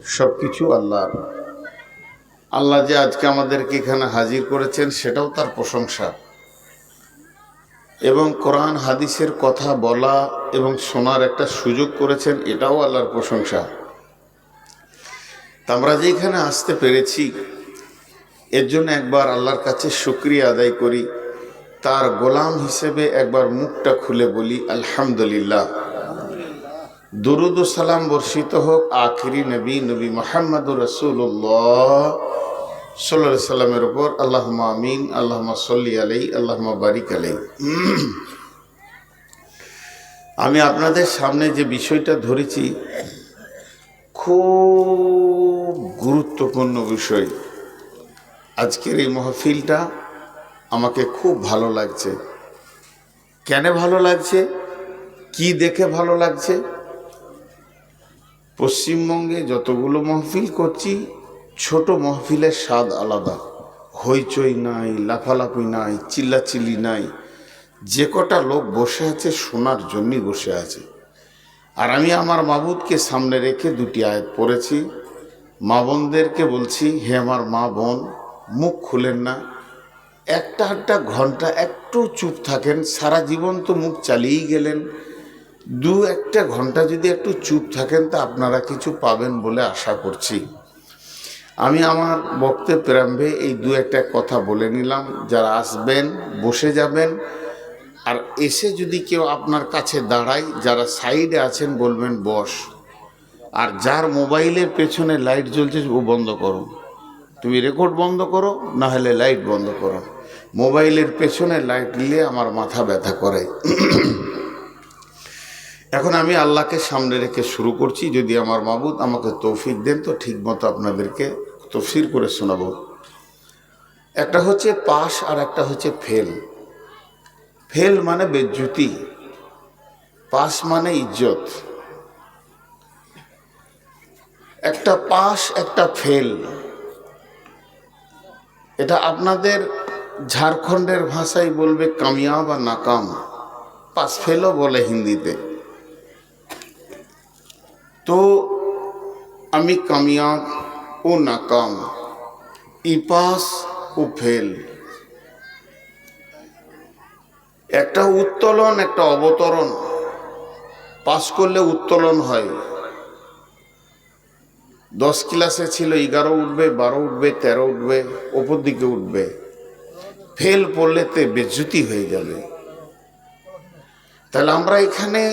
সব কিছু আল্লাহর। আল্লাহ যে আজকে আমাদেরকে এখানে হাজির করেছেন সেটাও তার প্রশংসা, এবং কোরআন হাদিসের কথা বলা এবং শোনার একটা সুযোগ করেছেন, এটাও আল্লাহর প্রশংসা। তা আমরা যে এখানে আসতে পেরেছি এর জন্য একবার আল্লাহর কাছে শুকরিয়া আদায় করি, তার গোলাম হিসেবে একবার মুখটা খুলে বলি আলহামদুলিল্লাহ। দুরুদ ও সালাম বর্ষিত হোক আখিরি নবী নবী মুহাম্মদুর রাসূলুল্লাহ সাল্লাল্লাহু আলাইহি সাল্লামের উপর। আল্লাহুম্মা আমিন, আল্লাহুম্মা সাল্লি আলাইহি, আল্লাহুম্মা বারিক আলাইহি। আমি আপনাদের সামনে যে বিষয়টা ধরেছি খুব গুরুত্বপূর্ণ বিষয়। আজকের এই মাহফিলটা আমাকে খুব ভালো লাগছে। কেন ভালো লাগছে, কি দেখে ভালো লাগছে? পশ্চিমবঙ্গে যতগুলো মাহফিল করছি, ছোট মাহফিলের স্বাদ আলাদা। হইচই নাই, লাফালাফি নাই, চিল্লাচিল্লি নাই। যে কটা লোক বসে আছে শোনার জন্যই বসে আছে। আর আমি আমার মাবুদকে সামনে রেখে দুটি আয়াত পড়েছি। মা বোনদেরকে বলছি, হে আমার মা বোন, মুখ খুলেন না, একটা আধটা ঘন্টা একটু চুপ থাকেন। সারা জীবন তো মুখ চালিয়েই গেলেন, দু একটা ঘন্টা যদি একটু চুপ থাকেন তা আপনারা কিছু পাবেন বলে আশা করছি। আমি আমার বক্তব্যের প্রারম্ভে এই দু একটা কথা বলে নিলাম। যারা আসবেন বসে যাবেন, আর এসে যদি কেউ আপনার কাছে দাঁড়ায়, যারা সাইডে আছেন বলবেন বস। আর যার মোবাইলের পেছনে লাইট জ্বলছে ও বন্ধ করো, তুমি রেকর্ড বন্ধ করো, না হলে লাইট বন্ধ করো। মোবাইলের পেছনে লাইট নিলে আমার মাথা ব্যথা করে। এখন আমি আল্লাহকে সামনে রেখে শুরু করছি। যদি আমার মাবুদ আমাকে তৌফিক দেন তো ঠিকমতো আপনাদেরকে তাফসীর করে শোনাবো। একটা হচ্ছে পাস আর একটা হচ্ছে ফেল। ফেল মানে বেজ্জতি, পাস মানে ইজ্জত। একটা পাস একটা ফেল, এটা আপনাদের ঝাড়খণ্ডের ভাষায় বলবে কামিয়াব আর নাকাম। পাস ফেলও বলে হিন্দিতে। তো আমি কামিয়াব ও নাকাম, ই পাস ও ফেল। একটা উত্তোলন একটা অবতরণ। পাস করলে উত্তোলন হয়। 10 ক্লাসে ছিল 11 উঠবে, 12 উঠবে, 13 উঠবে, ওপর দিকে উঠবে। ফেল পড়লেতে বেজ্জতি হয়ে যাবে। তাহলে আমরা এখানে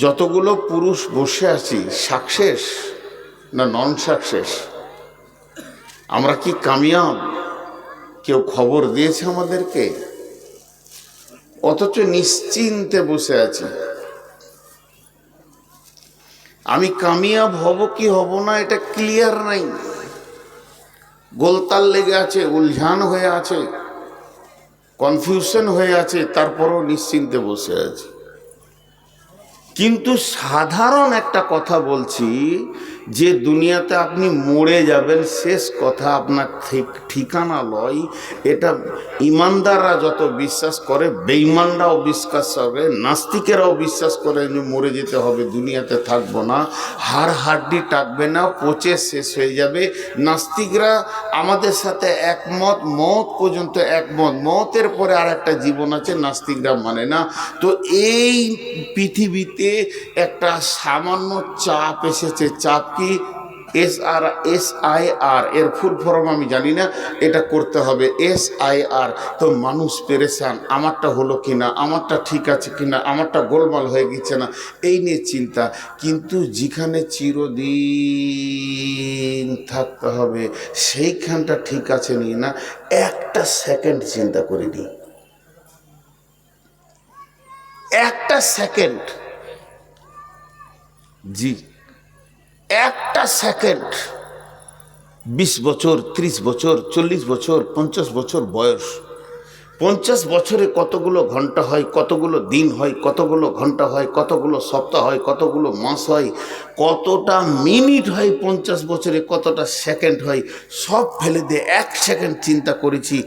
যতগুলো পুরুষ বসে আছি, সাকসেস না নন সাকসেস? আমরা কি কামিয়াব? কেউ খবর দিয়েছে আমাদেরকে? অথচ নিশ্চিন্তে বসে আছি। আমি কামিয়াব হব কি হব না এটা ক্লিয়ার নাই, গোলতাল লেগে আছে, উলঝান হয়ে আছে, কনফিউশন হয়ে আছে, তারপরও নিশ্চিন্তে বসে আছে। কিন্তু সাধারণ একটা কথা বলছি, যে দুনিয়াতে আপনি মরে যাবেন, শেষ কথা আপনার ঠিকানা লয়। এটা ইমানদাররা যত বিশ্বাস করে, বেঈমানরাও বিশ্বাস করে, নাস্তিকেরাও বিশ্বাস করে যে মরে যেতে হবে, দুনিয়াতে থাকবো না, হাড় হাড্ডি টাকবে না, পচে শেষ হয়ে যাবে। নাস্তিকরা আমাদের সাথে একমত, মওত পর্যন্ত একমত। মওতের পরে আর একটা জীবন আছে, নাস্তিকরা মানে না। তো এই পৃথিবীতে একটা সামান্য চাপ এসেছে। চাপ কি? SIR, এর ফুল ফর্ম আমি জানি না, এটা করতে হবে SIR। তো মানুষ পেরেশান, আমারটা হলো কিনা, আমারটা ঠিক আছে কিনা, আমারটা গোলমাল হয়ে গেছে না, এই নিয়ে চিন্তা। কিন্তু যেখানে চিরদিন থাকতে হবে সেইখানটা ঠিক আছে নি না, একটা সেকেন্ড চিন্তা করিনি। একটা সেকেন্ড, জি একটা সেকেন্ড। 20 বছর, 30 বছর, 40 বছর, 50 বছর বয়স। 50 বছরে কতগুলো ঘন্টা হয়, কতগুলো দিন হয়, কতগুলো ঘন্টা হয়, কতগুলো সপ্তাহ হয়, কতগুলো মাস হয়, কতটা মিনিট হয় 50 বছরে, কতটা সেকেন্ড হয়, সব ফেলে দিয়ে 1 সেকেন্ড চিন্তা করেছি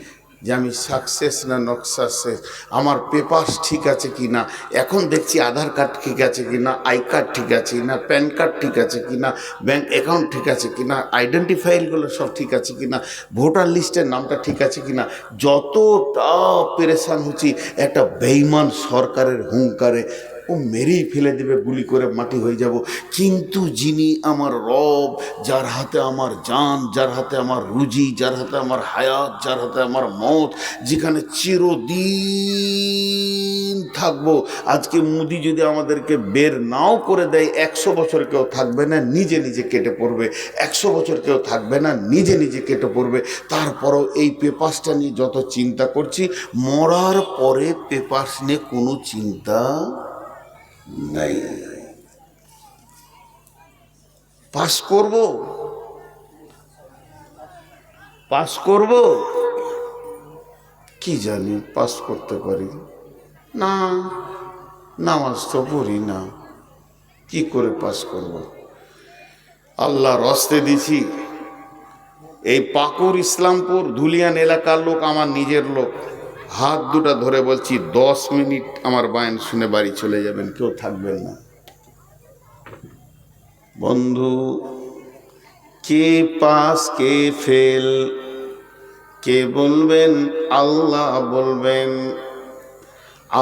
যে আমি সাকসেস না নট সাকসেস, আমার পেপারস ঠিক আছে কি না। এখন দেখছি আধার কার্ড ঠিক আছে কি না, আই কার্ড ঠিক আছে কি না, প্যান কার্ড ঠিক আছে কি না, ব্যাঙ্ক অ্যাকাউন্ট ঠিক আছে কি না, আইডেন্টিফাইগুলো সব ঠিক আছে কি না, ভোটার লিস্টের নামটা ঠিক আছে কি না। যতটা পেরেশান হচ্ছি একটা বেঈমান সরকারের হুঙ্কারে, ও মেরেই ফেলে দেবে, গুলি করে মাটি হয়ে যাব। কিন্তু যিনি আমার রব, যার হাতে আমার জান, যার হাতে আমার রুজি, যার হাতে আমার হায়াত, যার হাতে আমার মত, যেখানে চিরদিন থাকবো। আজকে মোদি যদি আমাদেরকে বের নাও করে দেয়, 100 বছর কেউ থাকবে না, নিজে নিজে কেটে পড়বে। 100 বছর কেউ থাকবে না, নিজে নিজে কেটে পড়বে। তারপরও এই পেপারসটা নিয়ে যত চিন্তা করছি, মরার পরে পেপারস নিয়ে কোনো চিন্তা নাই। পাস করব, পাস করব, কি জানি পাস করতে পারি না, নামাজ তো পড়ি না, কি করে পাস করব। আল্লাহর রাস্তে দিছি। এই পাকুর ইসলামপুর ধুলিয়ান এলাকার লোক, আমার নিজের লোক, হাত দুটা ধরে বলছি 10 মিনিট আমার বায়ান শুনে বাড়ি চলে যাবেন, কেউ থাকবেন না। বন্ধু, কে পাস কে ফেল কে বলবেন? আল্লাহ বলবেন।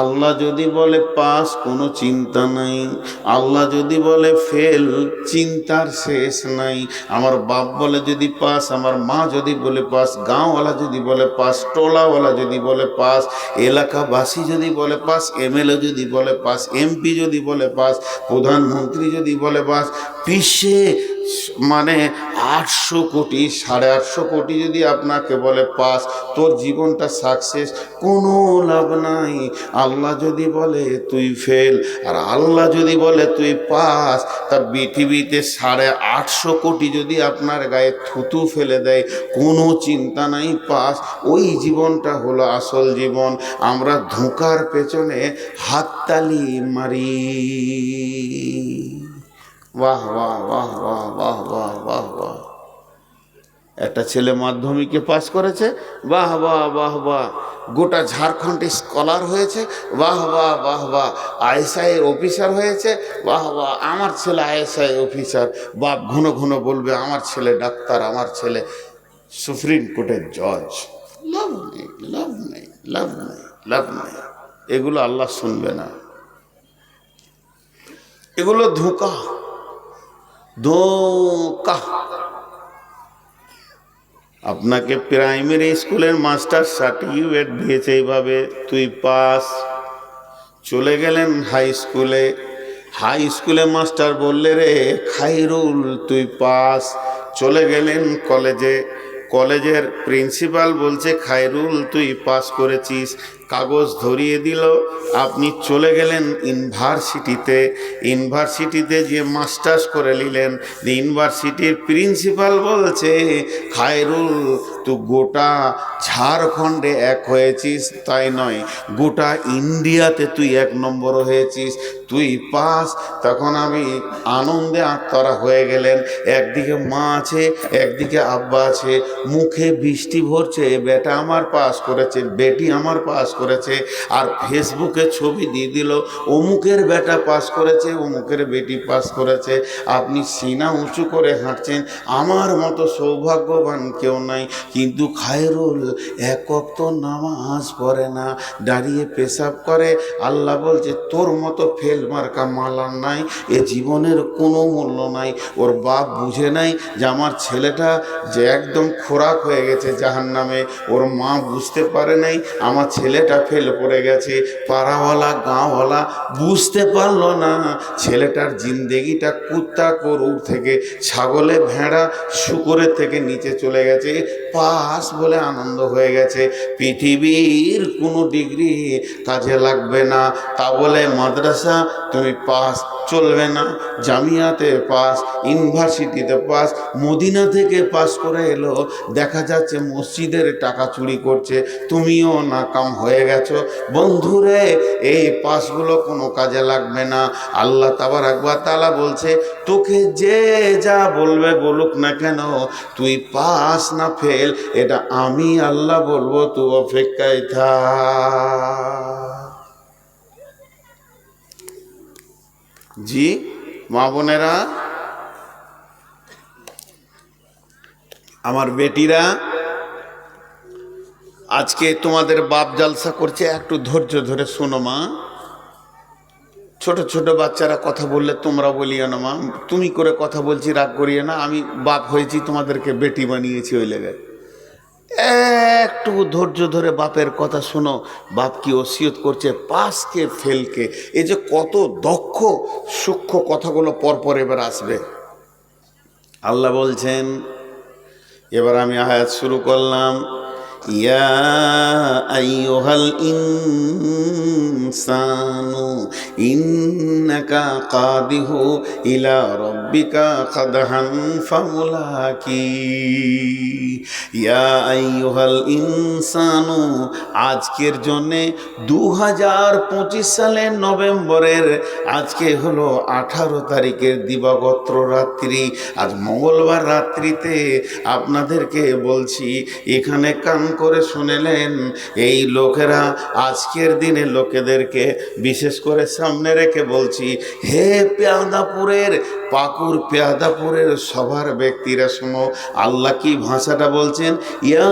আল্লাহ যদি বলে পাস, কোনো চিন্তা নাই। আল্লাহ যদি বলে ফেল, চিন্তার শেষ নাই। আমার বাপ বলে যদি পাস, আমার মা যদি বলে পাস, গাঁওয়ালা যদি বলে পাস, টোলাওয়ালা যদি বলে পাস, এলাকাবাসী যদি বলে পাস, এমএলএ যদি বলে পাস, এমপি যদি বলে পাস, প্রধানমন্ত্রী যদি বলে পাস, বিশ্বে মানে 800 কোটি 850 কোটি যদি আপনাকে বলে পাস, তোর জীবনটা সাকসেস, কোনো লাভ নাই। আল্লাহ যদি বলে তুই ফেল, আর আল্লাহ যদি বলে তুই পাস, তা পৃথিবীতে 850 কোটি যদি আপনার গায়ে থুতু ফেলে দেয়, কোনো চিন্তা নাই, পাস। ওই জীবনটা হলো আসল জীবন। আমরা ধোঁকার পেছনে হাততালি মারি। বাহ বাহ বাহ বাহ বাহ বাহ বাহ বাহ। একটা ছেলে মাধ্যমিকে পাস করেছে, বাহ বাহ বাহ বাহ। গোটা ঝাড়খণ্ডে স্কলার হয়েছে, বাহ বাহ বাহ বাহ। আইএসআই অফিসার হয়েছে, বাহ বাহ, আমার ছেলে আইএসআই অফিসার। বাপ ঘন ঘন বলবে আমার ছেলে ডাক্তার, আমার ছেলে সুপ্রিম কোর্টের জজ। লাভ নেই, লাভ নেই, লাভ নেই, লাভ নেই। এগুলো আল্লাহ শুনবে না, এগুলো ধোঁকা, ধোঁকা। আপনাকে প্রাইমারি স্কুলের মাস্টার সার্টিফিকেট দিয়েছে এইভাবে, তুই পাস। চলে গেলেন হাই স্কুলে, হাই স্কুলে মাস্টার বললে রে খাইরুল তুই পাস। চলে গেলেন কলেজে, কলেজের প্রিন্সিপাল বলছে খাইরুল তুই পাস করেছিস, কাগজ ধরিয়ে দিল। আপনি চলে গেলেন ইউনিভার্সিটিতে, ইউনিভার্সিটিতে যে মাস্টার্স করে নিলেন। ইউনিভার্সিটির প্রিন্সিপাল বলছে খায়রুল তুই গোটা ঝাড়খণ্ডে 1 হয়েছিস, তাই নয় গোটা ইন্ডিয়াতে তুই 1 নম্বর হয়েছিস, তুই পাস। তখন আমি আনন্দে আত্মরা হয়ে গেলেন। একদিকে মা আছে, একদিকে আব্বা আছে, মুখে বৃষ্টি ভরছে, বেটা আমার পাস করেছে, বেটি আমার পাস করেছে। আর ফেসবুকে ছবি দিয়ে দিল, অমুকের বেটা পাস করেছে, অমুকের বেটি পাস করেছে। আপনি সিনা উঁচু করে হাঁটছেন, আমার মতো সৌভাগ্যবান কেউ নাই। কিন্তু খায়রুল 1 ওয়াক্ত নামাজ পড়ে না, দাঁড়িয়ে পেশাব করে। আল্লাহ বলছে তোর মতো ফেল মার্কা মালার নাই, এ জীবনের কোনো মূল্য নাই। ওর বাপ বুঝে নাই যে আমার ছেলেটা যে একদম খোরাক হয়ে গেছে জাহান্নামে। ওর মা বুঝতে পারে নাই আমার ছেলেটা ফেল পড়ে গেছে। পাড়াওয়ালা গাঁওয়ালা বুঝতে পারলো না ছেলেটার জিন্দেগিটা কুত্তা গরুর থেকে, ছাগলে ভেড়া শুকরের থেকে নিচে চলে গেছে। পাস বলে আনন্দ হয়ে গেছে। পৃথিবীর কোনো ডিগ্রি কাজে লাগবে না, তা বলে মাদ্রাসা তুমি পাস, চলবে না। জামিয়াতে পাস, ইউনিভার্সিটিতে পাস, মদিনা থেকে পাস করে এলো, দেখা যাচ্ছে মসজিদের টাকা চুরি করছে, তুমিও নাকাম হয়ে গেছো। বন্ধুরে, এই পাসগুলো কোনো কাজে লাগবে না। আল্লাহ তাবারক ওয়া তাআলা বলছে, তোকে যে যা বলবে বলুক না কেন, তুই পাস না ফেল এটা আমি আল্লাহ বলবো, তুই অপেক্ষায় থাক। জি মা বোনেরা, আমার বেটিরা, আজকে তোমাদের বাপ জালসা করছে, একটু ধৈর্য ধরে শোনো মা। ছোট ছোট বাচ্চারা কথা বললে তোমরা বলিও না মা, তুমি করে কথা বলছি রাগ করিয়ে না, আমি বাপ হয়েছি, তোমাদেরকে বেটি বানিয়েছি, ওই লেগে একটু ধৈর্য ধরে বাপের কথা শোনো। বাপ কি ওসিয়ত করছে, পাসকে ফেলকে, এই যে কত দক্ষ সূক্ষ্ম কথাগুলো পরপর এবার আসবে। আল্লাহ বলছেন, এবার আমি আয়াত শুরু করলাম, ইয়া আইয়ুহাল ইনসানু ইন্নাকা কাদিহু ইলা রাব্বিকা কাদহান ফামুলাকি। ইয়া আইয়ুহাল ইনসানু, আজকের জন্যে 2025 সালের নভেম্বরের আজকে হলো 18 তারিখের দিবাগত রাত্রি। আজ মঙ্গলবার রাত্রিতে আপনাদেরকে বলছি, এখানে কান করে শুনেলেন, এই লোকেরা আজকের দিনে লোকেদেরকে বিশেষ করে সামনে রেখে বলছি, হে পেয়াদাপুরের পাকুর পেয়াদাপুরের সবার ব্যক্তিরা শোনো, আল্লাহ কি ভাষাটা বলছেন, ইয়া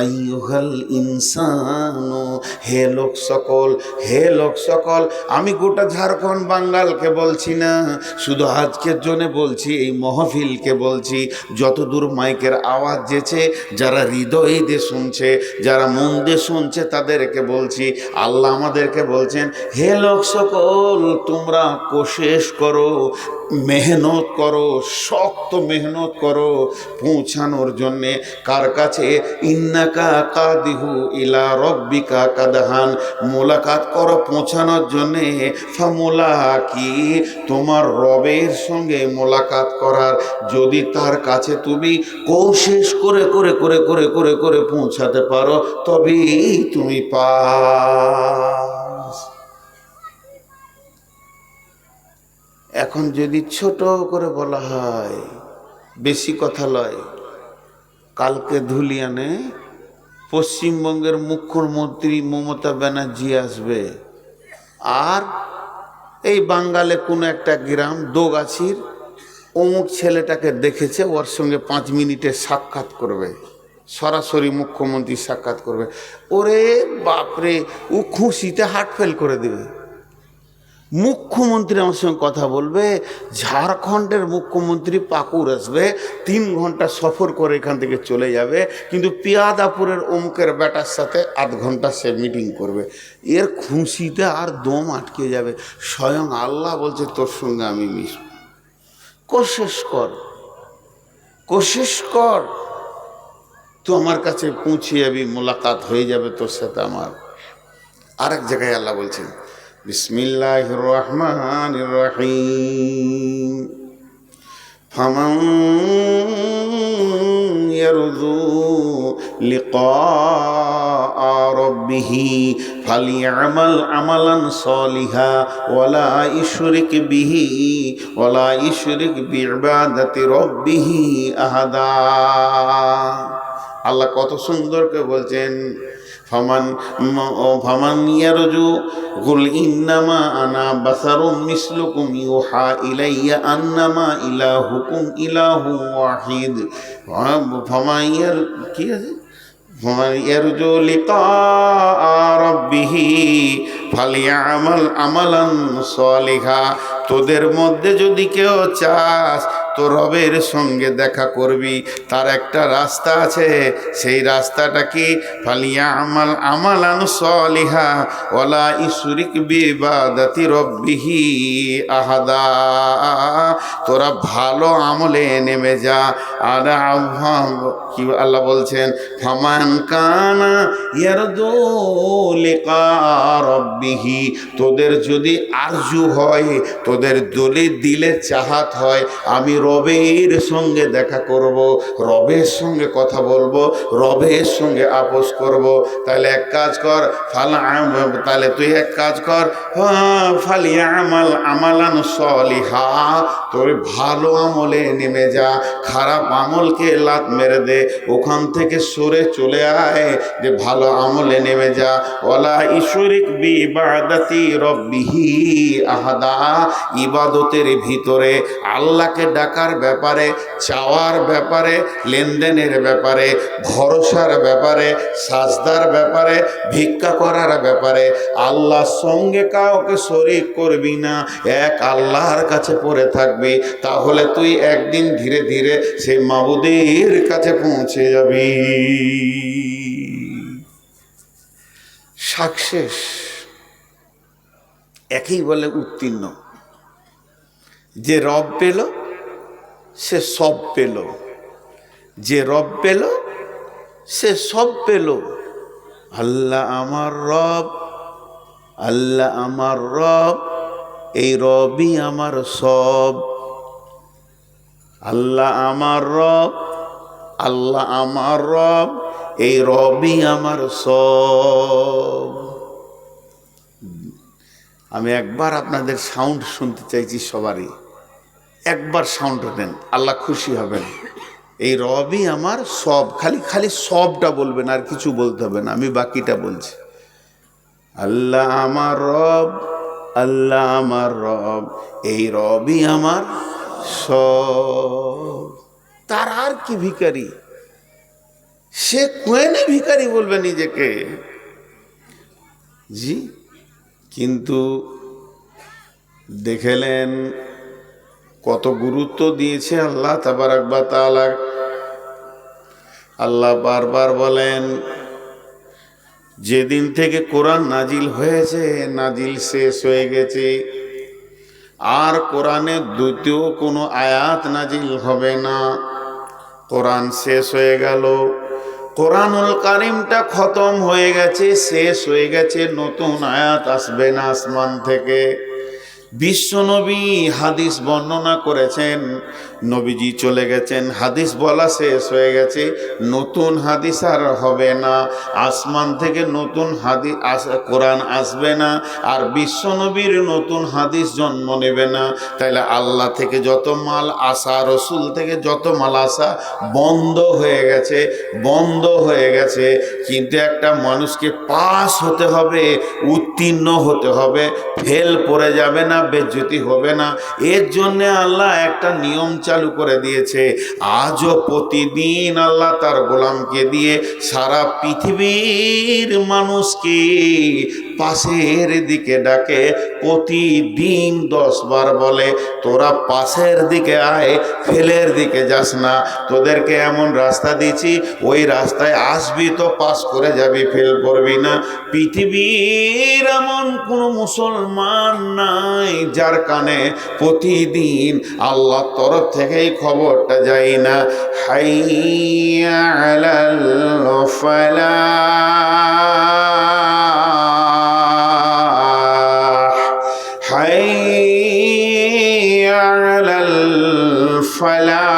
আইয়ুহাল ইনসানু, হে লোক সকল, হে লোক সকল। আমি গোটা ঝাড়খণ্ড বাঙ্গালকে বলছি না, শুধু আজকের জন্য বলছি, এই মহফিলকে বলছি, যত দূর মাইকের আওয়াজ যেছে, যারা হৃদয় দিয়ে শুনছে, যারা মন দিয়ে শুনছে, তাদেরকে বলছি, আল্লাহ আমাদেরকে বলছেন, হে লোক সকল, তোমরা কোশিশ করো, মেহনত করো, শক্ত মেহনত করো পৌঁছানোর জন্যে কার কাছে, ইন্নাকা কাদিহু ইলা রব্বিকা কাদহান, মোলাকাত করো পৌঁছানোর জন্যে, ফামুলাকি, তোমার রবের সঙ্গে মোলাকাত করার, যদি তার কাছে তুমি কোশিশ করে করে করে করে করে করে পৌঁছাতে পারো, তবেই তুমি পাস। এখন যদি ছোট করে বলা হয়, বেশি কথা লয়, কালকে ধুলিয়ানে পশ্চিমবঙ্গের মুখ্যমন্ত্রী মমতা ব্যানার্জি আসবে, আর এই বাঙ্গালে কোনো একটা গ্রাম দোগাছির অমুক ছেলেটাকে দেখেছে, ওর সঙ্গে 5 মিনিটের সাক্ষাৎ করবে, সরাসরি মুখ্যমন্ত্রী সাক্ষাৎ করবে। ওরে বাপরে, ও খুশিতে হার্ট ফেল করে দেবে। মুখ্যমন্ত্রী আমার সঙ্গে কথা বলবে, ঝাড়খণ্ডের মুখ্যমন্ত্রী পাকুর আসবে, 3 ঘন্টা সফর করে এখান থেকে চলে যাবে, কিন্তু পিয়াদাপুরের অমুকের বেটার সাথে 8 ঘন্টা সে মিটিং করবে। এর খুশিতে আর দম আটকে যাবে। স্বয়ং আল্লাহ বলছে, তোর সঙ্গে আমি মিশব, কোশিশ কর, কোশিশ কর, তো আমার কাছে পৌঁছে যাবি, মোলাকাত হয়ে যাবে তোর সাথে আমার। আরেক জায়গায় আল্লাহ বলছেন, বিসমিল্লাহির রহমানির রহিম, ফামান ইয়ারজু লিকা রাব্বিহি ফালিয়ামাল আমালান সলিহা ওয়ালা ইশরিক বিইবাদাতি রাব্বিহি আহাদা। আল্লাহ কত সুন্দর করে বলছেন, ফামান ইয়ারজু কুল ইন্নামা আনা বাসারুম মিসলুকুম ইউহা ইলাইয়া আন্নামা ইলাহুকুম ইলাহু ওয়াহিদ। ফামান কি আছে, ফামান ইয়ারজু লিকা রাব্বিহি ফালিয়ামাল আমালান সলিহা। তোদের মধ্যে যদি কেউ চাস তো রবের সঙ্গে দেখা করবি, তার একটা রাস্তা আছে, সেই রাস্তাটা কি, ফালিয়ামাল আমালান সলিহা ওয়ালা ইশরিক বিইবাদাতি রাব্বিহি আহাদা। তো তোরা ভালো আমলে নেমে যা। আর কি আল্লাহ বলছেন, ফামান কানা ইয়ারজু লিকা রাব্বিহি, তোদের যদি আরজু হয়, তোদের দিলে চাহাত হয় আমি রবের সঙ্গে দেখা করব, রবের সঙ্গে কথা বলবো, রবের সঙ্গে আপোস করব, তাহলে এক কাজ কর, তাহলে তুই এক কাজ কর, ফালিয়ামাল আমালান সলিহা, তোর ভালো আমলে নেমে যা, খারাপ আমলকে লাত মেরে দে, ওখান থেকে সরে চলে আয়, যে ভালো আমলে নেমে যা। ওয়ালা ইশরিক বিইবাদাতি রব্বিহি আহাদা, ইবাদতের ভিতরে আল্লাহকে ডাকার ব্যাপারে, চাওয়ার ব্যাপারে, লেনদেনের ব্যাপারে, ভরসার ব্যাপারে, সাজদার ব্যাপারে, ভিক্ষা করার ব্যাপারে আল্লাহর সঙ্গে কাউকে শরীক করবি না, এক আল্লাহর কাছে পড়ে থাকবি, তাহলে তুই একদিন ধীরে ধীরে সেই মাবুদের কাছে পৌঁছে যাবি। সাকসেস একই বলে উত্তীর্ণ। যে রব পেল সে সব পেল, যে রব পেল সে সব পেল। আল্লাহ আমার রব, আল্লাহ আমার রব, এই রবই আমার সব। আল্লাহ আমার রব, আল্লাহ আমার রব, এই রবই আমার সব। আমি একবার আপনাদের সাউন্ড শুনতে চাইছি, সবারই একবার সাউন্ড দেন, আল্লাহ খুশি হবেন। এই রবই আমার সব, খালি খালি সবটা বলবেন, আর কিছু বলতে হবে না, আমি বাকিটা বলছি। আল্লাহ আমার রব, আল্লাহ আমার রব, এই রবই আমার সব। তার আর কি ভিখারি, সে কোয়েনে ভিখারি বলবে নিজেকে, জি। কিন্তু দেখলেন কত গুরুত্ব দিয়েছে আল্লাহ তাবারাক ওয়া তাআলা। আল্লাহ বারবার বলেন, যেদিন থেকে কোরআন নাজিল হয়েছে, নাজিল শেষ হয়ে গেছে, আর কোরআনের দ্বিতীয় কোনো আয়াত নাজিল হবে না। কোরআন শেষ হয়ে গেল, কোরআনুল কারিমটা খতম হয়ে গেছে, শেষ হয়ে গেছে, নতুন আয়াত আসবে না আসমান থেকে। বিশ্বনবী হাদিস বর্ণনা করেছেন, নবীজি চলে গেছেন, হাদিস বলা শেষ হয়ে গেছে, নতুন হাদিস আর হবে না, আসমান থেকে নতুন হাদিস কোরআন আসবে না, আর বিশ্বনবীর নতুন হাদিস জন্ম নেবে না। তাইলে আল্লাহ থেকে যত মাল আসা, রসুল থেকে যত মাল আসা বন্ধ হয়ে গেছে, বন্ধ হয়ে গেছে। কিন্তু একটা মানুষকে পাস হতে হবে, উত্তীর্ণ হতে হবে, ফেল পড়ে যাবে না, বেজ্জতি হবে না। এর জন্য আল্লাহ একটা নিয়ম চালু করে দিয়েছে। আজও প্রতিদিন আল্লাহ তার গোলামকে দিয়ে সারা পৃথিবীর মানুষকে পাশের দিকে ডাকে, প্রতিদিন 10 বার বলে, তোরা পাশের দিকে আয়, ফেলের দিকে যাস না। তোদেরকে এমন রাস্তা দিচ্ছি, ওই রাস্তায় আসবি তো পাস করে যাবি, ফেল করবি না। পৃথিবীর এমন কোনো মুসলমান নাই যার কানে প্রতিদিন আল্লাহর তরফ থেকে এই খবরটা যায় না, হাইয়া আলাল ফালাহ, হাইয়া আলাল ফালাহ।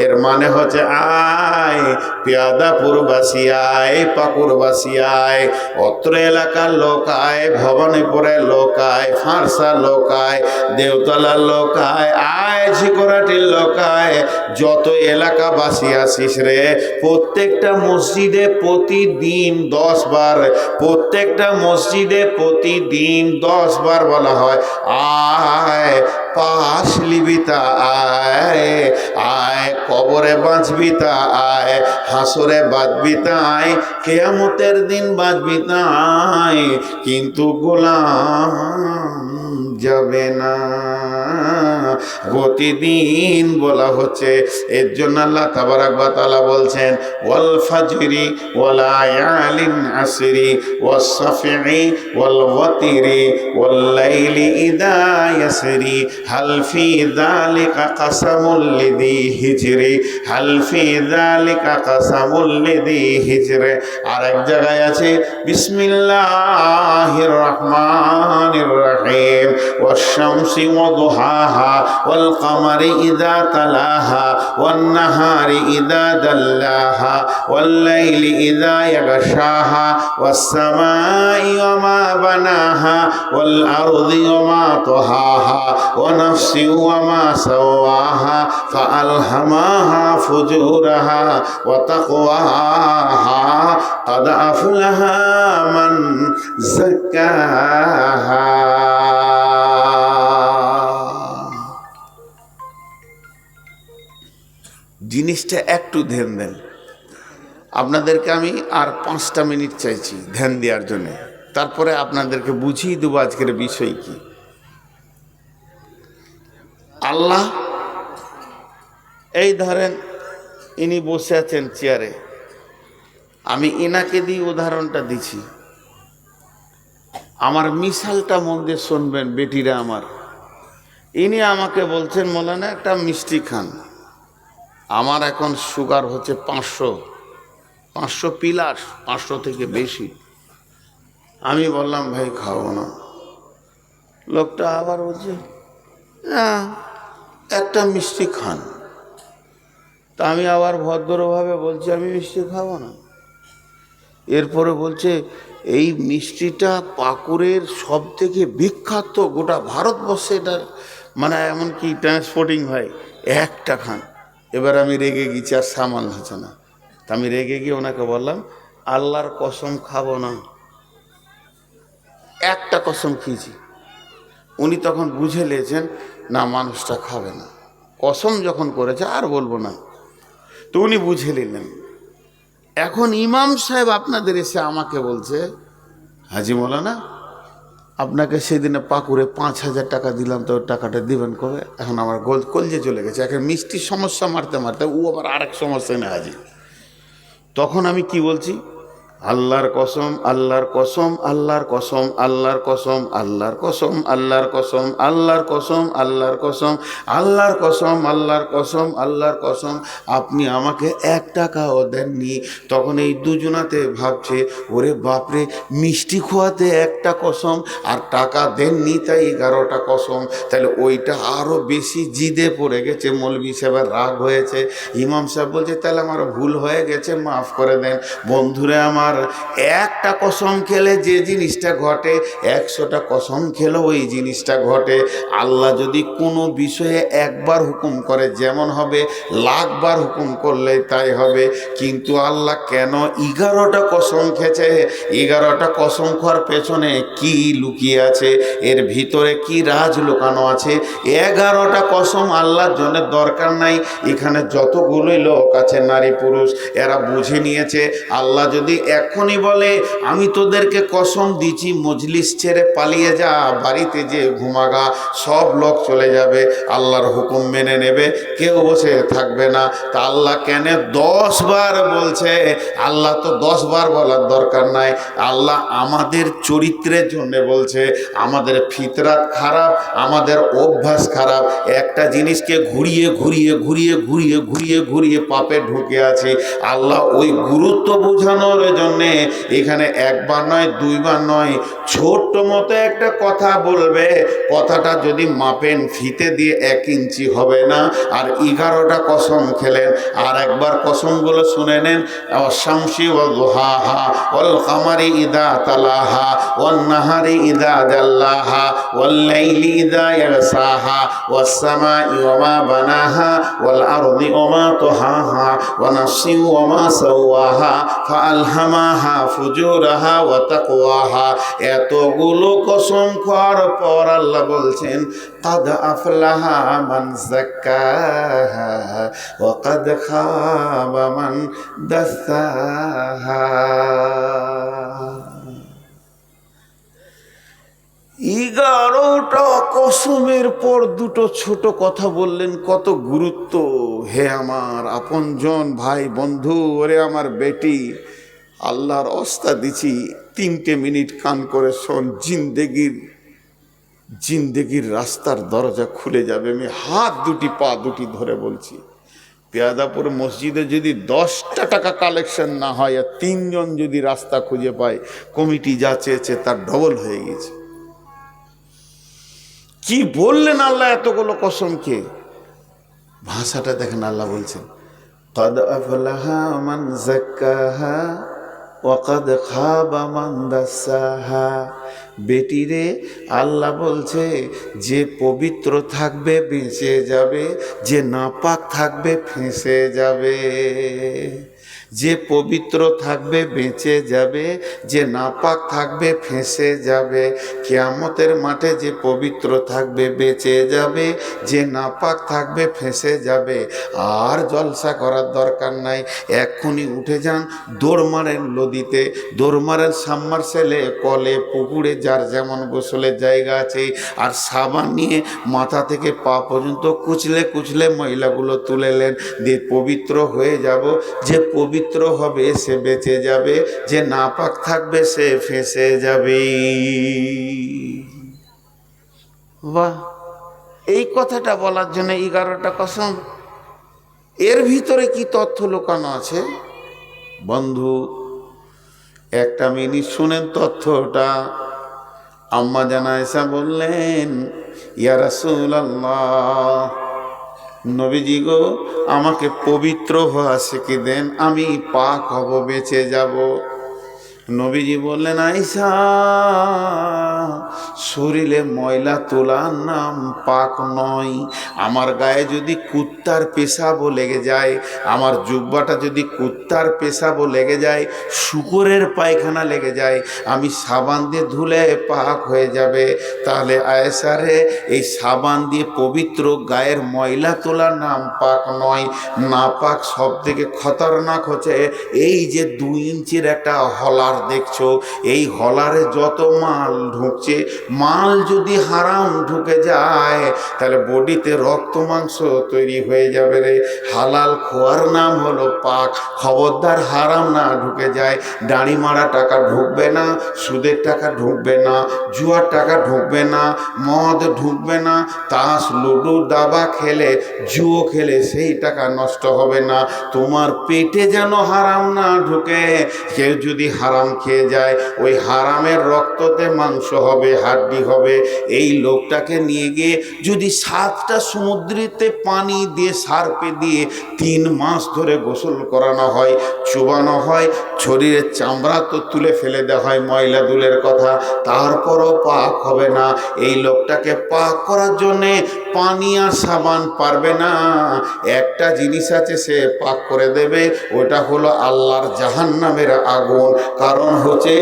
এর মানে হচ্ছে আয় পেয়াদাপুরবাসী আয়, পাকুড়বাসী আয়, অত্র এলাকার লোক আয়, ভবানীপুরের লোক আয়, ফারসা লোক আয়, দেওতলার লোক আয়, আয় ঝিকরাটির লোক আয়, যত এলাকাবাসী আসিস রে, প্রত্যেকটা মসজিদে প্রতিদিন 10 বার, প্রত্যেকটা মসজিদে প্রতিদিন 10 বার বলা হয়, আয় পাশ লিবি তা আয়, আয় কবরে বাঁচবি তা আয়, হাসরে বাঁচবি তাই, কিয়ামতের দিন বাঁচবি তাই। কিন্তু গোলাম যাবে না। প্রতিদিন বলা হচ্ছে। এর জন্য আল্লাহ তাবারাক ওয়া তাআলা বলছেন ওয়াল ফাজরি ওয়াল আয়ালিন আসরি ওয়াস সাফি ওয়াল ওয়াতিরি ওয়াল লাইলি ইযা ইয়াসরি হাল ফি যালিকা কাসামুল লিযি হিজরি হাল ফি যালিকা কাসামুল লিযি হিজরি। আর এক জায়গায় আছে বিসমিল্লাহির রহমানির রহিম ওয়াশ শামসি ওয়া দুহাহা ওয়াল কামারি ইযা তালাহা ওয়ান নাহারি ইযা দাল্লাহা ওয়াল লাইলি ইযা ইয়াগশাহা ওয়াস সামাই ওয়া মা বানাহা ওয়াল আরদি ওয়া মা তাহাহা ওয়া নাফসি ওয়া মা সাওয়াহা ফাআলহামাহা ফুজুরাহা ওয়া তাকওয়াহা قد أفلح من زكاها। জিনিসটা একটু ধ্যান দেন। আপনাদেরকে আমি আর 5টা মিনিট চাইছি ধ্যান দেওয়ার জন্য, তারপরে আপনাদেরকে বুঝিয়ে দেবো আজকের বিষয় কি। আল্লাহ, এই ধরেন ইনি বসে আছেন চেয়ারে, আমি ইনাকে দিয়ে উদাহরণটা দিছি, আমার মিশালটা মন দিয়ে শুনবেন বেটিরা আমার। ইনি আমাকে বলছেন মৌলানা একটা মিষ্টি খান, আমার এখন সুগার হচ্ছে 500 প্লাস, 500 থেকে বেশি। আমি বললাম ভাই খাবো না। লোকটা আবার বলছে না একটা মিষ্টি খান। তা আমি আবার ভদ্রভাবে বলছি আমি মিষ্টি খাবো না। এরপরে বলছে এই মিষ্টিটা পাকুড়ের সব থেকে বিখ্যাত, গোটা ভারতবর্ষে এটার মানে এমনকি ট্রান্সপোর্টিং হয়, একটা খান। এবার আমি রেগে গেছি, আর সামাল হচ্ছে না। তা আমি রেগে গিয়ে ওনাকে বললাম আল্লাহর কসম খাবো না, একটা কসম খেয়েছি। উনি তখন বুঝে নিয়েছেন না মানুষটা খাবে না, কসম যখন করেছে আর বলবো না, তো উনি বুঝে নিলেন। এখন ইমাম সাহেব আপনাদের এসে আমাকে বলছে হাজি মৌলানা আপনাকে সেদিনে পাকুড়ে 5,000 টাকা দিলাম, তো টাকাটা দিবেন কবে? এখন আমার কলজে চলে গেছে। এখন মিষ্টির সমস্যা মারতে মারতে ও আবার আরেক সমস্যা নিয়ে হাজির। তখন আমি কি বলছি, আল্লাহর কসম, আল্লাহর কসম, আল্লাহর কসম, আল্লাহর কসম, আল্লাহর কসম, আল্লাহর কসম, আল্লাহর কসম, আল্লাহর কসম, আল্লাহর কসম, আল্লাহর কসম, আল্লাহর কসম, আপনি আমাকে 1 টাকাও দেননি। তখন এই দুজনাতে ভাবছে ওরে বাপরে, মিষ্টি খোয়াতে 1টা কসম আর টাকা দেননি তাই 11টা কসম। তাহলে ওইটা আরও বেশি জিদে পড়ে গেছে। মৌলভী সাহেবের রাগ হয়েছে। ইমাম সাহেব বলছে তাহলে আমার ভুল হয়ে গেছে, মাফ করে দেন। বন্ধুরা আমার, 1টা কসম খেলে যে জিনিসটা ঘটে 100টা কসম খেলে ওই জিনিসটা ঘটে। আল্লাহ যদি কোনো বিষয়ে একবার হুকুম করে যেমন হবে, 1,00,000 বার হুকুম করলে তাই হবে। কিন্তু আল্লাহ কেন 11টা কসম খেয়েছে? 11টা কসম খাওয়ার পেছনে কি লুকিয়ে আছে, এর ভিতরে কি রাজ লুকানো আছে? 11টা কসম আল্লাহর জন্য দরকার নাই। এখানে যতগুলোই লোক আছে নারী পুরুষ, এরা বুঝে নিয়েছে আল্লাহ যদি এখনই বলে আমি তোদেরকে কসম দিচ্ছি মজলিস ছেড়ে পালিয়ে যা, বাড়িতে যে ঘুমাগা, সব লোক চলে যাবে, আল্লাহর হুকুম মেনে নেবে, কেউ বসে থাকবে না। তা আল্লাহ কেন 10 বার বলছে? আল্লাহ তো 10 বার বলার দরকার নাই। আল্লাহ আমাদের চরিত্রের জন্য বলছে। আমাদের ফিতরাত খারাপ, আমাদের অভ্যাস খারাপ, একটা জিনিসকে ঘুরিয়ে ঘুরিয়ে ঘুরিয়ে ঘুরিয়ে ঘুরিয়ে ঘুরিয়ে পাপে ঢুকে আছে। আল্লাহ ওই গুরুত্ব বোঝানোর জন্যে এখানে 1 বার নয় 2 বার নয়, ছোট্ট মতো একটা কথা বলবে, কথাটা যদি মাপেন ফিতে দিয়ে 1 ইঞ্চি হবে না। আর 11টা কসম খেলেন। আর একবার কসমগুলো শুনে নেন। শামসি ওয়াল দুহাহা ওয়াল কামারি ইযা তালাহা ওয়ান নাহারি ইযা জাল্লাহা ওয়াল লাইলি ইযা ইয়াগশাহা ওয়াস সামাই ওয়া মা বানাহা ওয়াল আরদি ওয়া মা তাহাহা ওয়া নাফসি ওয়া মা সাওয়াহা ফাআলহামাহা ফুজুরাহা ওয়া তাকওয়াহা। এতগুলো কসম খাওয়ার পর আল্লাহ বলছেন কাদ আফলাহা মান যাক্কাহা ওয়া কাদ খাবা মান দাসাহা। 11টা কসমের পর দুটো ছোট কথা বললেন, কত গুরুত্ব। হে আমার আপনজন ভাই বন্ধু, ওরে আমার বেটি, আল্লাহর অস্তা দিছি 3টে মিনিট কান করে শোন। জিন্দেগির রাস্তার দরজা খুলে যাবে। আমি হাত দুটি পা দুটি ধরে বলছি, পেয়াদাপুর মসজিদে যদি 10টা টাকা কালেকশন না হয় আর 3জন যদি রাস্তা খুঁজে পায়, কমিটি যা চেয়েছে তার ডবল হয়ে গেছে। কি বললেন আল্লাহ এতগুলো কসমকে? ভাষাটা দেখেন, আল্লাহ বলছেন কদ আফলাহা মান যাক্কাহা ওয়া কদ খাবা মান দাসাহা। বেটিরে, আল্লাহ বলছে যে পবিত্র থাকবে বেঁচে যাবে, যে নাপাক থাকবে ফেঁসে যাবে। যে পবিত্র থাকবে বেঁচে যাবে, যে নাপাক থাকবে ফেঁসে যাবে। কিয়ামতের মাঠে যে পবিত্র থাকবে বেঁচে যাবে, যে নাপাক থাকবে ফেঁসে যাবে। আর জলসা করার দরকার নাই, এক্ষুনি উঠে যান, দৌড় মারেন নদীতে, দৌড় মারেন সাবমার্সেলে, কলে, পুকুরে, যার যেমন গোসলের জায়গা আছে, আর সাবান নিয়ে মাথা থেকে পা পর্যন্ত কুচলে কুচলে ময়লাগুলো তুলেলেন, দিয়ে পবিত্র হয়ে যাব। যে পবিত্র হবে সে বেঁচে যাবে, যে নাপাক থাকবে সে ফেঁসে যাবে। বাহ, এই কথাটা বলার জন্য 11টা কসম। এর ভিতরে কি তথ্য লুকানো আছে বন্ধু? একটা মিনিট শুনেন তথ্যটা। আম্মা জান আয়েশা বললেন, ইয়া রাসূলুল্লাহ, নবীজি গো, আমাকে পবিত্র হওয়া শিখিয়ে দেন, আমি পাক হব, বেঁচে যাব। নবীজি বললেন, আয়েশা, শরীরে ময়লা তোলার নাম পাক নয়। আমার গায়ে যদি কুত্তার পেশাবও লেগে যায়, আমার জুব্বাটা যদি কুত্তার পেশাবও লেগে যায়, শুকরের পায়খানা লেগে যায়, আমি সাবান দিয়ে ধুলে পাক হয়ে যাবে। তাহলে আয়েশা রে, এই সাবান দিয়ে পবিত্র গায়ের ময়লা তোলার নাম পাক নয়। না পাক সব থেকে খতরনাক হচ্ছে এই যে 2 ইঞ্চির একটা হলার দেখছো, এই হলারে যত মাল ঢুকছে, মাল যদি হারাম ঢুকে যায় তাহলে বডিতে রক্ত মাংস তৈরি হয়ে যাবে রে। হালাল খোয়ার নাম হলো পাক। খবরদার হারাম না ঢুকে যায়। দাড়ি মারা টাকা ঢুকবে না, সুদের টাকা ঢুকবে না, জুয়ার টাকা ঢুকবে না, মদ ঢুকবে না, তাস লুডু দাবা খেলে, জুয়ো খেলে সেই টাকা নষ্ট হবে না। তোমার পেটে যেন হারাম না ঢুকে। কেউ যদি হারাম খেয়ে যায়, ওই হারামের রক্ততে মাংস হবে, হাড্ডি হবে। এই লোকটাকে নিয়ে গিয়ে যদি 7টা সমুদ্রেতে পানি দিয়ে সার্পে দিয়ে 3 মাস ধরে গোসল করানো হয়, চুবানো হয়, শরীরের চামড়া তো তুলে ফেলে দেওয়া হয়, ময়লা দুলের কথা, তারপরও পাক হবে না। এই লোকটাকে পাক করার জন্যে পানি আর সাবান পারবে না। একটা জিনিস আছে, সে পাক করে দেবে, ওটা হলো আল্লাহর জাহান্নামের আগুন। কারণ হচ্ছে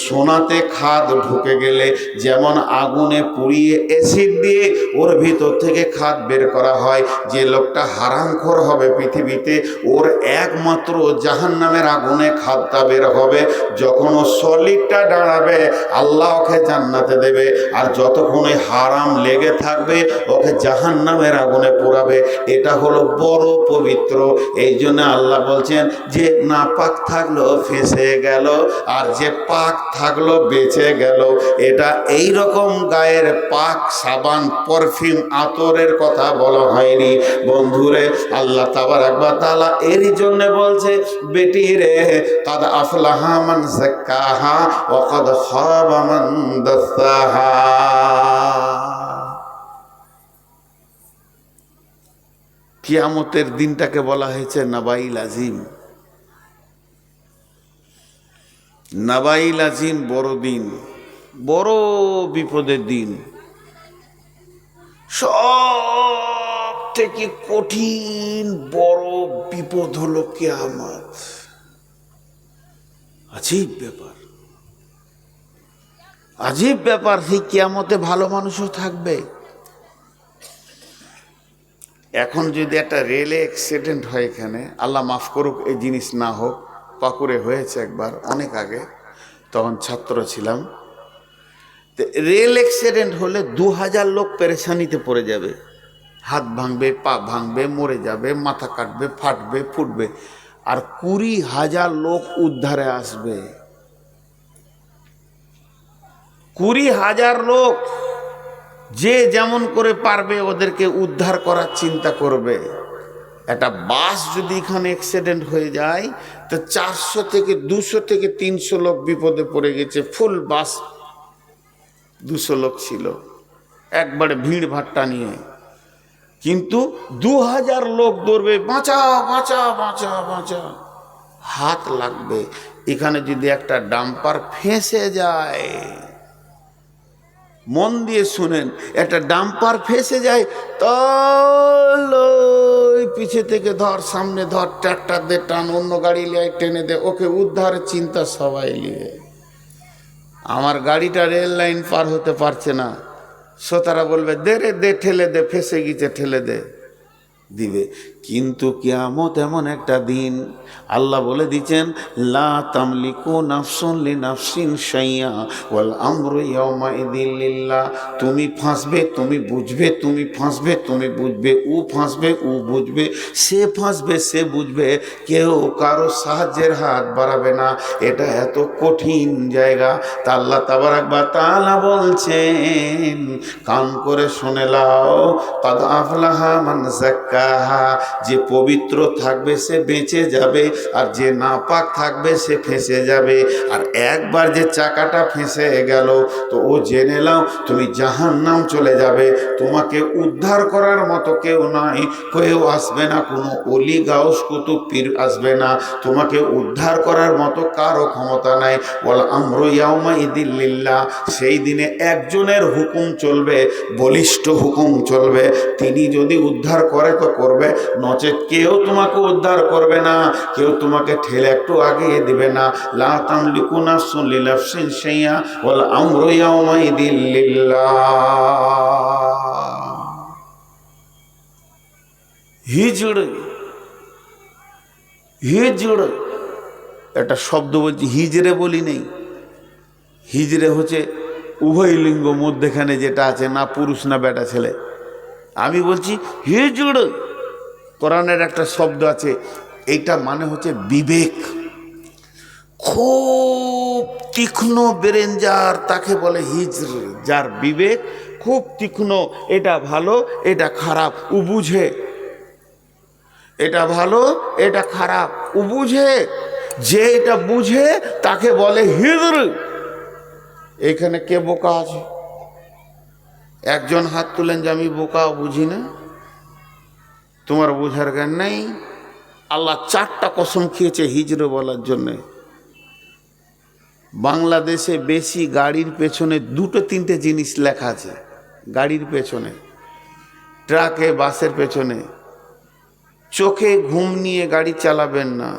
সোনাতে খাদ ঢুকে গেলে যেমন আগুনে পুড়িয়ে অ্যাসিড দিয়ে ওর ভিতর থেকে খাদ বের করা হয়, যে লোকটা হারামখোর হবে পৃথিবীতে, ওর একমাত্র জাহান্নামের আগুনে খাদটা বের হবে। যখন ও সলিডটা দাঁড়াবে, আল্লাহ ওকে জান্নাতে দেবে, আর যতক্ষণে হারাম লেগে থাকবে ওকে জাহান্নামের আগুনে পোড়াবে। এটা হলো বড় পবিত্র। এই জন্য আল্লাহ বলছেন যে না পাক থাকলো ফেঁসে গেল, আর যে পাক থাকলো বেঁচে গেল। এটা এই রকম গায়ের পাক সাবান, পারফিউম, আতরের কথা বলা হয়নি বন্ধুরে। আল্লাহ তাবারাক ওয়া তাআলা এরই জন্য বলছে, বেটি রে, কাদ আফলাহা মান যাক্কাহা ওয়া কাদ খাবা মান দাসাহা। কিয়ামতের দিনটাকে বলা হয়েছে নাবাইল আজিম। নাবাইল আজিম, বড় দিন, বড় বিপদের দিন। সব থেকে কঠিন বড় বিপদ হলো কিয়ামত। আজীব ব্যাপার, আজীব ব্যাপার। সেই কিয়ামতে ভালো মানুষও থাকবে। এখন যদি একটা রেলে অ্যাক্সিডেন্ট হয়, এখানে আল্লাহ মাফ করুক এই জিনিস না হোক, পাকুড়ে হয়েছে একবার অনেক আগে, তখন ছাত্র ছিলাম। তো রেল অ্যাক্সিডেন্ট হলে 2000 লোক পেরেশানিতে পড়ে যাবে, হাত ভাঙবে, পা ভাঙবে, মরে যাবে, মাথা কাটবে, ফাটবে, ফুটবে, আর 20,000 লোক উদ্ধারে আসবে। 20,000 লোক যে যেমন করে পারবে ওদেরকে উদ্ধার করার চিন্তা করবে। একটা বাস যদি এখানে অ্যাক্সিডেন্ট হয়ে যায় তো 400 থেকে 200 থেকে 300 লোক বিপদে পড়ে গেছে। ফুল বাস 200 লোক ছিল একবারে ভিড় ভাট্টা নিয়ে, কিন্তু 2000 লোক দৌড়বে, বাঁচা বাঁচা বাঁচা বাঁচা, হাত লাগবে। এখানে যদি একটা ডাম্পার ফেঁসে যায়, মন দিয়ে শুনেন, একটা ডাম্পার ফেঁসে যায়, তাহলে পিছে থেকে ধর, সামনে ধর, ট্রাক্টর দিয়ে টান, অন্য গাড়ি লিয়ে টেনে দে, ওকে উদ্ধারের চিন্তা সবাই নিয়ে। আমার গাড়িটা রেল লাইন পার হতে পারছে না, শ্রোতারা বলবে দে রে দে, ঠেলে দে, ফেঁসে গেছে, ঠেলে দে, দিবে। কিন্তু কিয়ামত এমন একটা দিন, আল্লাহ বলে দিচ্ছেন, লা তামলিকু নাফসুন লিনাফসিন শাইআ ওয়াল আমরু ইয়াওমাইযিন লিল্লাহ। তুমি ফাঁসবে, তুমি বুঝবে, তুমি ফাঁসবে, তুমি বুঝবে, ও ফাঁসবে, ও বুঝবে, সে ফাঁসবে, সে বুঝবে, কেউ কারো সাহায্যের হাত বাড়াবে না। এটা এত কঠিন জায়গা। তা আল্লাহ তাবারাক ওয়া তাআলা বলছেন, কান করে শুনে লাও, কাদ আফলাহা মান যাক্কাহা, যে পবিত্র থাকবে সে বেঁচে যাবে, আর যে নাপাক থাকবে সে ফেঁসে যাবে। আর একবার যে চাকাটা ফেঁসে গেল তো ও জেনে নাও তুমি জাহান্নাম চলে যাবে। তোমাকে উদ্ধার করার মতো কেউ নাই, কেউ আসবে না, কোনো অলি গাউস কুতুব পীর আসবে না, তোমাকে উদ্ধার করার মতো কারো ক্ষমতা নাই। ওয়াল আমরু ইয়াওমাইযিন লিল্লাহ, সেই দিনে একজনের হুকুম চলবে, বলিষ্ঠ হুকুম চলবে। তিনি যদি উদ্ধার করে তো করবে, নচেত কেউ তোমাকে উদ্ধার করবে না, কেউ তোমাকে ঠেলে একটু আগিয়ে দিবে না। লা তামলিকু নাফসুন লিনাফসিন শাইআ ওয়াল আমরু ইয়াওমাইযিন লিল্লাহ। হিজড়, হিজড় একটা শব্দ বলছি, হিজড়ে বলি নেই। হিজড়ে হচ্ছে উভয় লিঙ্গ মধ্যেখানে যেটা আছে, না পুরুষ না বেটা ছেলে। আমি বলছি হিজড়, কোরআনের একটা শব্দ আছে, এইটা মানে হচ্ছে বিবেক। খুব তীক্ষ্ণ ব্রেন যার, তাকে বলে হিজড়। যার বিবেক খুব তীক্ষ্ণ, এটা ভালো এটা খারাপ ও বুঝে, এটা ভালো এটা খারাপ ও বুঝে, যে এটা বুঝে তাকে বলে হিজড়। এখানে কে বোকা আছে? একজন হাত তুলেন যে আমি বোকা, বুঝি না। তোমার বোঝার জ্ঞান নেই। আল্লাহ 4টা কসম খেয়েছে হিজড়ে বলার জন্যে। বাংলাদেশে বেশি গাড়ির পেছনে 2-3টে জিনিস লেখা আছে। গাড়ির পেছনে, ট্রাকে, বাসের পেছনে, চোখে ঘুম নিয়ে গাড়ি চালাবেন না।